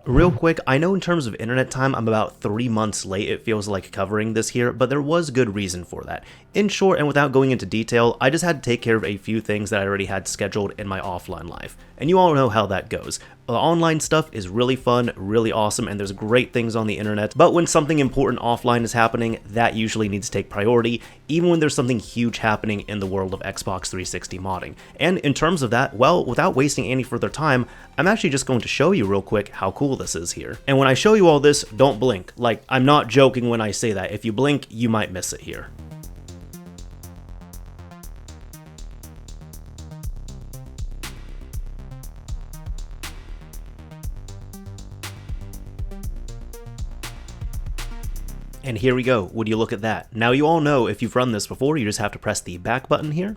Real quick, I know in terms of internet time, I'm about 3 months late, it feels like, covering this here, but there was good reason for that. In short, and without going into detail, I just had to take care of a few things that I already had scheduled in my offline life. And you all know how that goes. The online stuff is really fun, really awesome, and there's great things on the internet, but when something important offline is happening, that usually needs to take priority, even when there's something huge happening in the world of Xbox 360 modding. And in terms of that, well, without wasting any further time, I'm actually just going to show you real quick how cool this is here. And when I show you all this, don't blink. Like, I'm not joking when I say that. If you blink, you might miss it here. And here we go, would you look at that. Now you all know if you've run this before, you just have to press the back button here,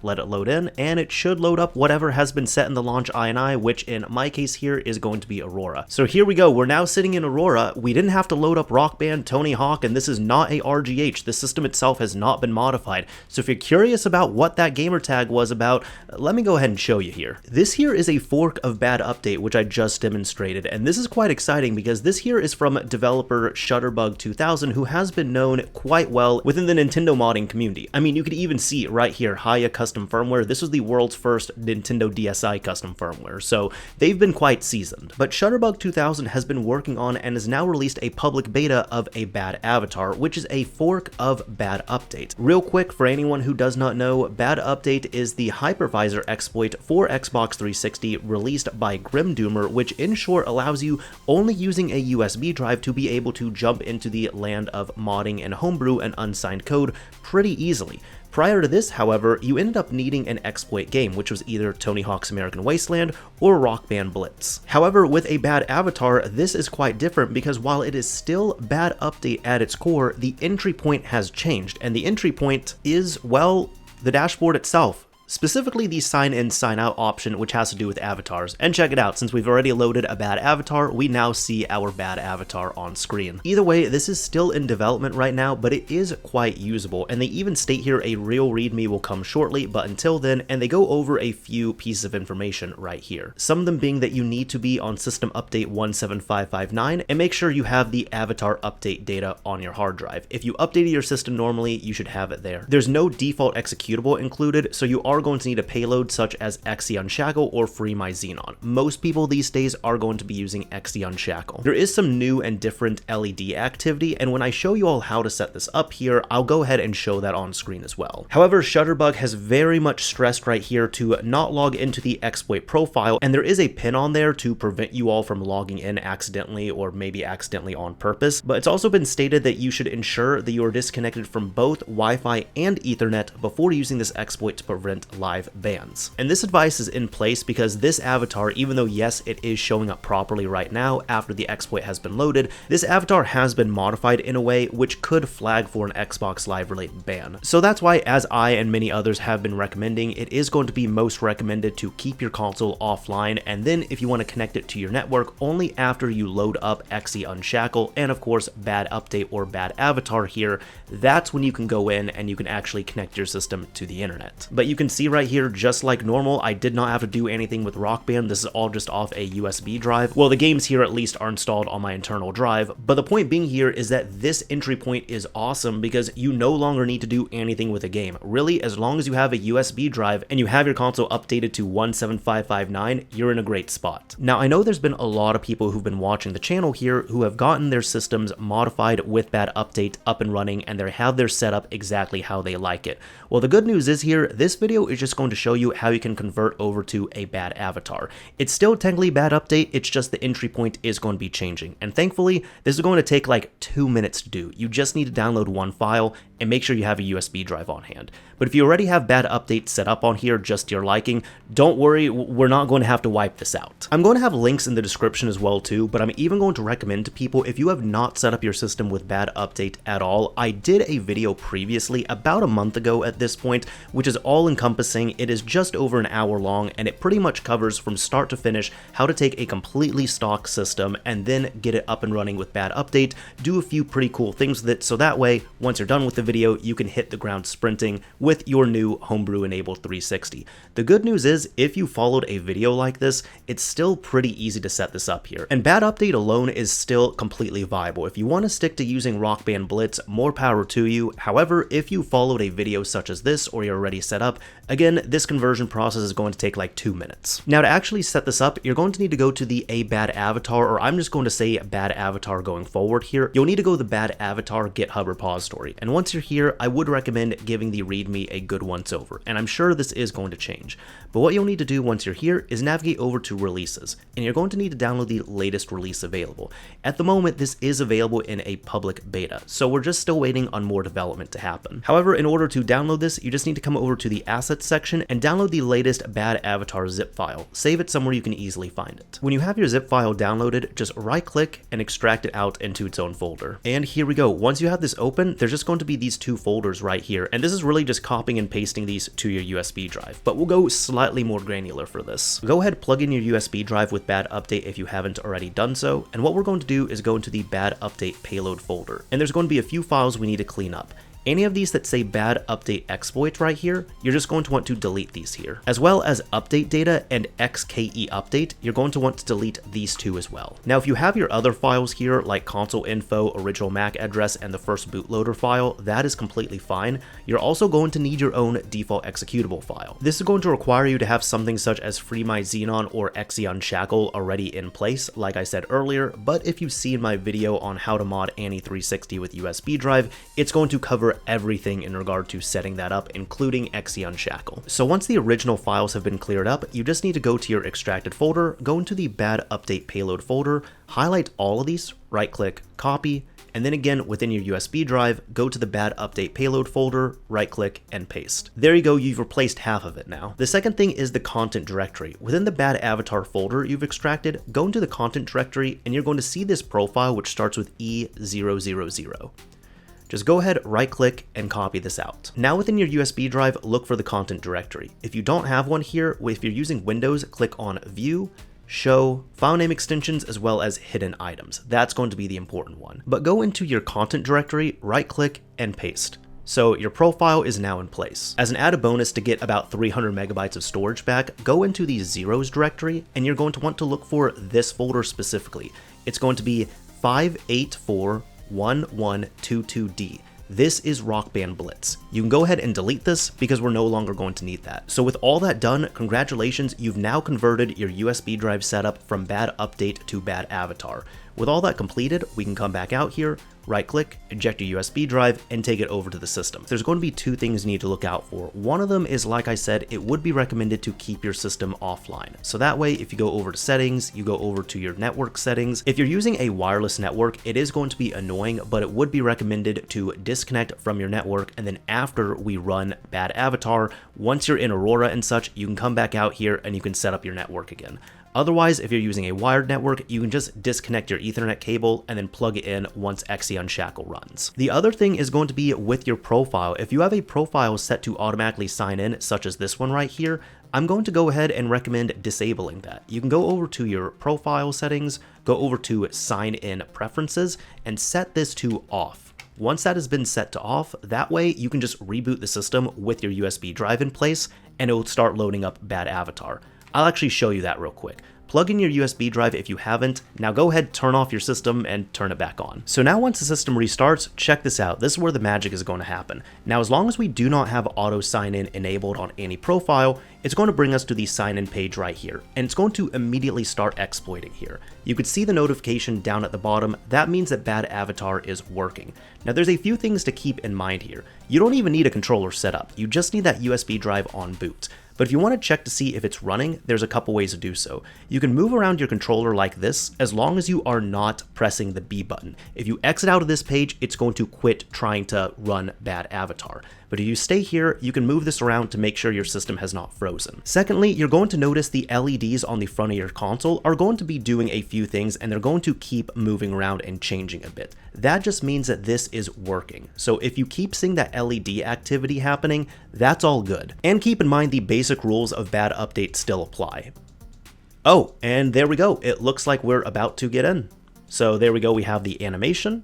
let it load in, and it should load up whatever has been set in the launch INI, which in my case here is going to be Aurora. So here we go, we're now sitting in Aurora. We didn't have to load up Rock Band, Tony Hawk, and this is not a RGH. The system itself has not been modified. So if you're curious about what that gamer tag was about, let me go ahead and show you here. This here is a fork of ABadAvatar, which I just demonstrated, and this is quite exciting because this here is from developer Shutterbug 2000, who has been known quite well within the Nintendo modding community. I mean, you could even see it right here, Haya Custom Firmware. This was the world's first Nintendo DSi custom firmware, so they've been quite seasoned. But Shutterbug 2000 has been working on and has now released a public beta of ABadAvatar, which is a fork of ABadAvatar. Real quick, for anyone who does not know, ABadAvatar is the hypervisor exploit for Xbox 360 released by Grimdoomer, which in short allows you only using a USB drive to be able to jump into the land of modding and homebrew and unsigned code pretty easily. Prior to this, however, you ended up needing an exploit game, which was either Tony Hawk's American Wasteland or Rock Band Blitz. However, with ABadAvatar, this is quite different because while it is still ABadAvatar at its core, the entry point has changed, and the entry point is, well, the dashboard itself. Specifically the sign in, sign out option, which has to do with avatars. And check it out, since we've already loaded a ABadAvatar, we now see our ABadAvatar on screen. Either way, this is still in development right now, but it is quite usable, and they even state here a real readme will come shortly, but until then, and they go over a few pieces of information right here. Some of them being that you need to be on system update 17559, and make sure you have the avatar update data on your hard drive. If you updated your system normally, you should have it there. There's no default executable included, so you are going to need a payload such as Xe Unshackle or Free My Xenon. Most people these days are going to be using Xe Unshackle. There is some new and different LED activity, and when I show you all how to set this up here, I'll go ahead and show that on screen as well. However, Shutterbug has very much stressed right here to not log into the exploit profile, and there is a pin on there to prevent you all from logging in accidentally or maybe accidentally on purpose, but it's also been stated that you should ensure that you are disconnected from both Wi-Fi and Ethernet before using this exploit to prevent live bans. And this advice is in place because this avatar, even though yes, it is showing up properly right now after the exploit has been loaded, this avatar has been modified in a way which could flag for an Xbox Live related ban. So that's why, as I and many others have been recommending, it is going to be most recommended to keep your console offline, and then if you want to connect it to your network, only after you load up Xe Unshackle and of course ABadAvatar or ABadAvatar here, that's when you can go in and you can actually connect your system to the internet. But you can see right here, just like normal, I did not have to do anything with Rock Band. This is all just off a USB drive. Well, the games here at least are installed on my internal drive, but the point being here is that this entry point is awesome because you no longer need to do anything with a game. Really, as long as you have a USB drive and you have your console updated to 17559, you're in a great spot. Now, I know there's been a lot of people who've been watching the channel here who have gotten their systems modified with ABadAvatar up and running, and they have their setup exactly how they like it. Well, the good news is here, this video is just going to show you how you can convert over to ABadAvatar. It's still technically ABadAvatar, it's just the entry point is going to be changing. And thankfully, this is going to take like 2 minutes to do. You just need to download one file and make sure you have a USB drive on hand. But if you already have ABadAvatar set up on here just to your liking, don't worry, we're not going to have to wipe this out. I'm going to have links in the description as well too, but I'm even going to recommend to people, if you have not set up your system with ABadAvatar at all, I did a video previously about a month ago at this point, which is all encompassing encompassing. It is just over an hour long, and it pretty much covers from start to finish how to take a completely stock system and then get it up and running with Bad Update, do a few pretty cool things with it, so that way, once you're done with the video, you can hit the ground sprinting with your new Homebrew enabled 360. The good news is, if you followed a video like this, it's still pretty easy to set this up here. And Bad Update alone is still completely viable. If you want to stick to using Rock Band Blitz, more power to you. However, if you followed a video such as this, or you're already set up, again, this conversion process is going to take like 2 minutes. Now, to actually set this up, you're going to need to go to the ABadAvatar, or I'm just going to say BadAvatar going forward here. You'll need to go to the BadAvatar GitHub repository. And once you're here, I would recommend giving the README a good once over. And I'm sure this is going to change. But what you'll need to do once you're here is navigate over to releases. And you're going to need to download the latest release available. At the moment, this is available in a public beta, so we're just still waiting on more development to happen. However, in order to download this, you just need to come over to the assets section and download the latest BadAvatar zip file. Save it somewhere you can easily find it. When you have your zip file downloaded, just right click and extract it out into its own folder. And here we go. Once you have this open, there's just going to be these two folders right here, and this is really just copying and pasting these to your USB drive, but we'll go slightly more granular for this. Go ahead, plug in your USB drive with Bad Update if you haven't already done so, and what we're going to do is go into the Bad Update payload folder, and there's going to be a few files we need to clean up. Any of these that say Bad Update exploit right here, you're just going to want to delete these here. As well as update data and XKE update, you're going to want to delete these two as well. Now, if you have your other files here, like console info, original MAC address, and the first bootloader file, that is completely fine. You're also going to need your own default executable file. This is going to require you to have something such as FreeMyXenon or Xeon Shackle already in place, like I said earlier, but if you've seen my video on how to mod ANI360 with USB drive, it's going to cover everything in regard to setting that up, including Xeon Shackle. So once the original files have been cleared up, you just need to go to your extracted folder, go into the Bad Update payload folder, highlight all of these, right click, copy, and then again within your USB drive, go to the Bad Update payload folder, right click, and paste. There you go, you've replaced half of it now. The second thing is the content directory. Within the BadAvatar folder you've extracted, go into the content directory and you're going to see this profile which starts with E000. Just go ahead, right click, and copy this out. Now within your USB drive, look for the content directory. If you don't have one here, if you're using Windows, click on View, Show, File Name Extensions, as well as Hidden Items. That's going to be the important one. But go into your content directory, right click, and paste. So your profile is now in place. As an added bonus to get about 300 megabytes of storage back, go into the zeros directory, and you're going to want to look for this folder specifically. It's going to be 5841122D. This is Rock Band Blitz. You can go ahead and delete this because we're no longer going to need that. So with all that done, congratulations, you've now converted your USB drive setup from Bad Update to BadAvatar. With all that completed, we can come back out here, right click, eject your USB drive, and take it over to the system. There's going to be two things you need to look out for. One of them is, like I said, it would be recommended to keep your system offline. So that way, if you go over to settings, you go over to your network settings. If you're using a wireless network, it is going to be annoying, but it would be recommended to disconnect from your network. And then after we run BadAvatar, once you're in Aurora and such, you can come back out here and you can set up your network again. Otherwise, if you're using a wired network, you can just disconnect your Ethernet cable and then plug it in once Xeon Shackle runs. The other thing is going to be with your profile. If you have a profile set to automatically sign in, such as this one right here, I'm going to go ahead and recommend disabling that. You can go over to your profile settings, go over to sign in preferences, and set this to off. Once that has been set to off, that way you can just reboot the system with your USB drive in place and it will start loading up BadAvatar. I'll actually show you that real quick. Plug in your USB drive if you haven't. Now go ahead, turn off your system and turn it back on. So now once the system restarts, check this out. This is where the magic is going to happen. Now as long as we do not have auto sign in enabled on any profile, it's going to bring us to the sign in page right here, and it's going to immediately start exploiting here. You could see the notification down at the bottom. That means that BadAvatar is working. Now there's a few things to keep in mind here. You don't even need a controller set up. You just need that USB drive on boot. But if you want to check to see if it's running, there's a couple ways to do so. You can move around your controller like this as long as you are not pressing the B button. If you exit out of this page, it's going to quit trying to run BadAvatar. but if you stay here, you can move this around to make sure your system has not frozen. Secondly, you're going to notice the LEDs on the front of your console are going to be doing a few things, and they're going to keep moving around and changing a bit. That just means that this is working. So if you keep seeing that LED activity happening, that's all good. And keep in mind the basic rules of bad update still apply. Oh, and there we go. It looks like we're about to get in. So there we go, we have the animation.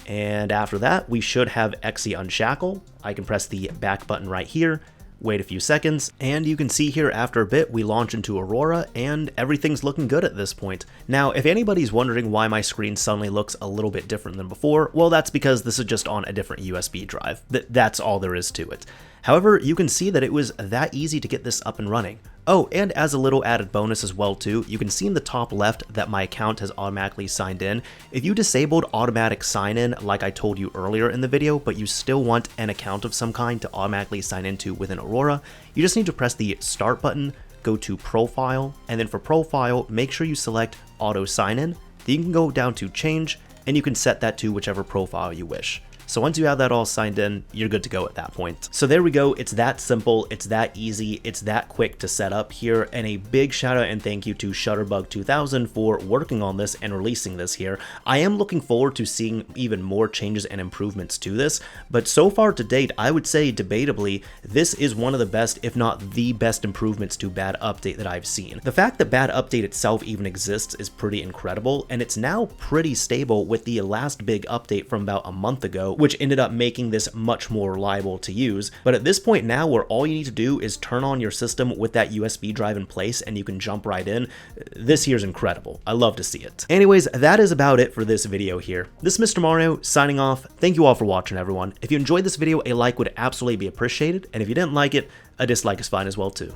And after that, we should have Exe unshackle. I can press the back button right here, wait a few seconds, and you can see here after a bit, we launch into Aurora, and everything's looking good at this point. Now, if anybody's wondering why my screen suddenly looks a little bit different than before, well, that's because this is just on a different USB drive. That's all there is to it. However, you can see that it was that easy to get this up and running. Oh, and as a little added bonus as well too, you can see in the top left that my account has automatically signed in. If you disabled automatic sign in like I told you earlier in the video, but you still want an account of some kind to automatically sign into within Aurora, you just need to press the start button, go to profile, and then for profile, make sure you select auto sign in. Then you can go down to change, and you can set that to whichever profile you wish. So once you have that all signed in, you're good to go at that point. So there we go, it's that simple, it's that easy, it's that quick to set up here, and a big shout out and thank you to Shutterbug2000 for working on this and releasing this here. I am looking forward to seeing even more changes and improvements to this, but so far to date, I would say debatably, this is one of the best, if not the best improvements to Bad Update that I've seen. The fact that Bad Update itself even exists is pretty incredible, and it's now pretty stable with the last big update from about a month ago, which ended up making this much more reliable to use. But at this point now, where all you need to do is turn on your system with that USB drive in place and you can jump right in, this here is incredible. I love to see it. Anyways, that is about it for this video here. This is Mr. Mario signing off. Thank you all for watching, everyone. If you enjoyed this video, a like would absolutely be appreciated, and if you didn't like it, a dislike is fine as well too.